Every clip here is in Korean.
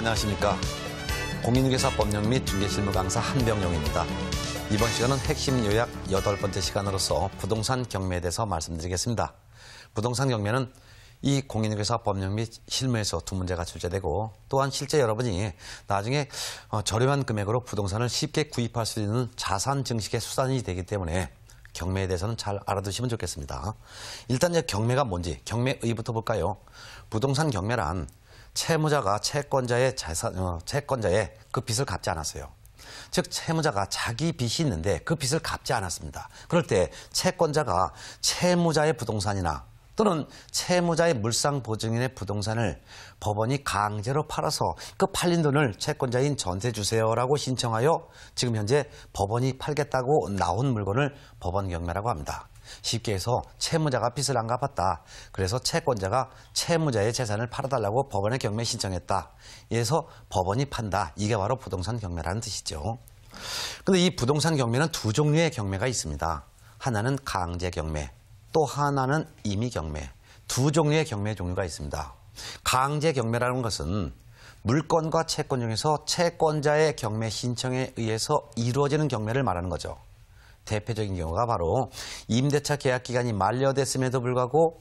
안녕하십니까. 공인중개사 법령 및 중개실무 강사 한병용입니다. 이번 시간은 핵심 요약 8번째 시간으로서 부동산 경매에 대해서 말씀드리겠습니다. 부동산 경매는 이 공인중개사 법령 및 실무에서 두 문제가 출제되고, 또한 실제 여러분이 나중에 저렴한 금액으로 부동산을 쉽게 구입할 수 있는 자산 증식의 수단이 되기 때문에 경매에 대해서는 잘 알아두시면 좋겠습니다. 일단 이제 경매가 뭔지 경매의부터 볼까요? 부동산 경매란 채무자가 채권자의 채권자의 그 빚을 갚지 않았어요. 즉 채무자가 자기 빚이 있는데 그 빚을 갚지 않았습니다. 그럴 때 채권자가 채무자의 부동산이나 또는 채무자의 물상보증인의 부동산을 법원이 강제로 팔아서 그 팔린 돈을 채권자인 전세 주세요라고 신청하여 지금 현재 법원이 팔겠다고 나온 물건을 법원 경매라고 합니다. 쉽게 해서 채무자가 빚을 안 갚았다. 그래서 채권자가 채무자의 재산을 팔아달라고 법원에 경매 신청했다. 이래서 법원이 판다. 이게 바로 부동산 경매라는 뜻이죠. 근데 이 부동산 경매는 두 종류의 경매가 있습니다. 하나는 강제 경매, 또 하나는 임의 경매. 두 종류의 경매 종류가 있습니다. 강제 경매라는 것은 물건과 채권 중에서 채권자의 경매 신청에 의해서 이루어지는 경매를 말하는 거죠. 대표적인 경우가 바로 임대차 계약 기간이 만료됐음에도 불구하고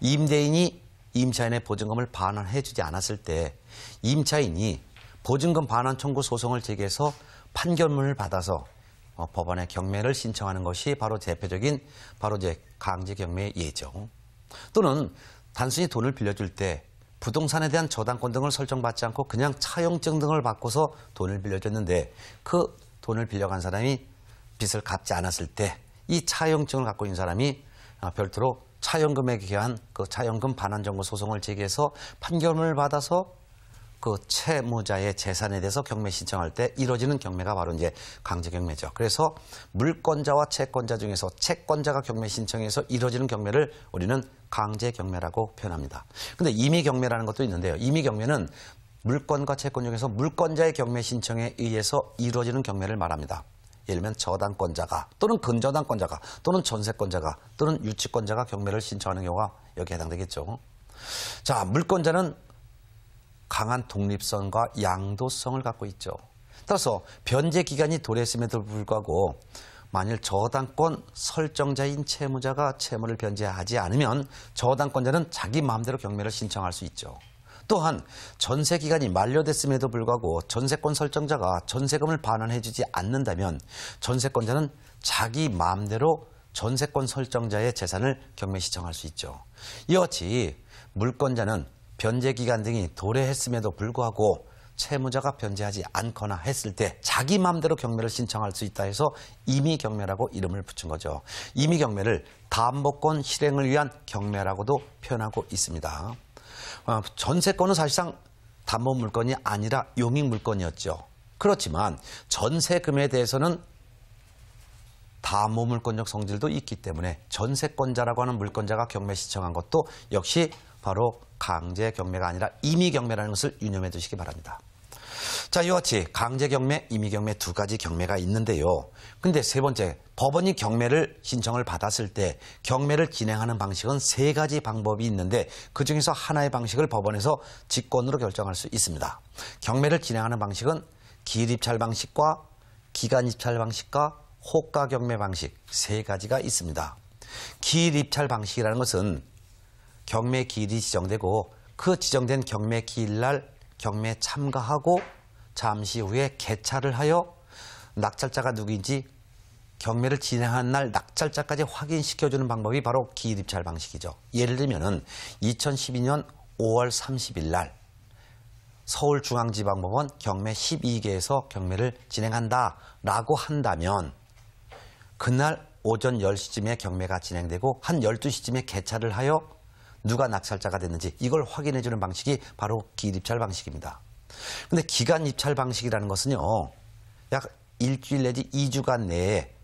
임대인이 임차인의 보증금을 반환해주지 않았을 때 임차인이 보증금 반환 청구 소송을 제기해서 판결문을 받아서 법원에 경매를 신청하는 것이 바로 대표적인 이제 강제 경매의 예죠. 또는 단순히 돈을 빌려줄 때 부동산에 대한 저당권 등을 설정받지 않고 그냥 차용증 등을 받고서 돈을 빌려줬는데 그 돈을 빌려간 사람이 빚을 갚지 않았을 때 이 차용증을 갖고 있는 사람이 별도로 차용금에 기한 그 차용금 반환 청구 소송을 제기해서 판결문을 받아서 그 채무자의 재산에 대해서 경매 신청할 때 이루어지는 경매가 바로 이제 강제 경매죠. 그래서 물권자와 채권자 중에서 채권자가 경매 신청해서 이루어지는 경매를 우리는 강제 경매라고 표현합니다. 근데 임의 경매라는 것도 있는데요. 임의 경매는 물권과 채권 중에서 물권자의 경매 신청에 의해서 이루어지는 경매를 말합니다. 예를 들면 저당권자가 또는 근저당권자가 또는 전세권자가 또는 유치권자가 경매를 신청하는 경우가 여기에 해당되겠죠. 자, 물권자는 강한 독립성과 양도성을 갖고 있죠. 따라서 변제 기간이 도래했음에도 불구하고 만일 저당권 설정자인 채무자가 채무를 변제하지 않으면 저당권자는 자기 마음대로 경매를 신청할 수 있죠. 또한 전세 기간이 만료됐음에도 불구하고 전세권 설정자가 전세금을 반환해주지 않는다면 전세권자는 자기 마음대로 전세권 설정자의 재산을 경매 신청할 수 있죠. 이와 같이 물권자는 변제 기간 등이 도래했음에도 불구하고 채무자가 변제하지 않거나 했을 때 자기 마음대로 경매를 신청할 수 있다 해서 임의 경매라고 이름을 붙인 거죠. 임의 경매를 담보권 실행을 위한 경매라고도 표현하고 있습니다. 전세권은 사실상 담보 물건이 아니라 용익 물건이었죠. 그렇지만 전세금에 대해서는 담보 물건적 성질도 있기 때문에 전세권자라고 하는 물권자가 경매 신청한 것도 역시 바로 강제 경매가 아니라 임의 경매라는 것을 유념해 두시기 바랍니다. 자, 이와 같이 강제 경매, 임의 경매 두 가지 경매가 있는데요. 근데 세 번째, 법원이 경매를 신청을 받았을 때 경매를 진행하는 방식은 세 가지 방법이 있는데 그 중에서 하나의 방식을 법원에서 직권으로 결정할 수 있습니다. 경매를 진행하는 방식은 기일입찰 방식과 기간입찰 방식과 호가 경매 방식 세 가지가 있습니다. 기일입찰 방식이라는 것은 경매 기일이 지정되고 그 지정된 경매 기일날 경매에 참가하고 잠시 후에 개찰을 하여 낙찰자가 누구인지 경매를 진행한 날 낙찰자까지 확인시켜주는 방법이 바로 기일입찰 방식이죠. 예를 들면 2012년 5월 30일 날 서울중앙지방법원 경매 12개에서 경매를 진행한다라고 한다면 그날 오전 10시쯤에 경매가 진행되고 한 12시쯤에 개찰을 하여 누가 낙찰자가 됐는지 이걸 확인해주는 방식이 바로 기일입찰 방식입니다. 근데 기간입찰 방식이라는 것은요, 약 일주일 내지 2주간 내에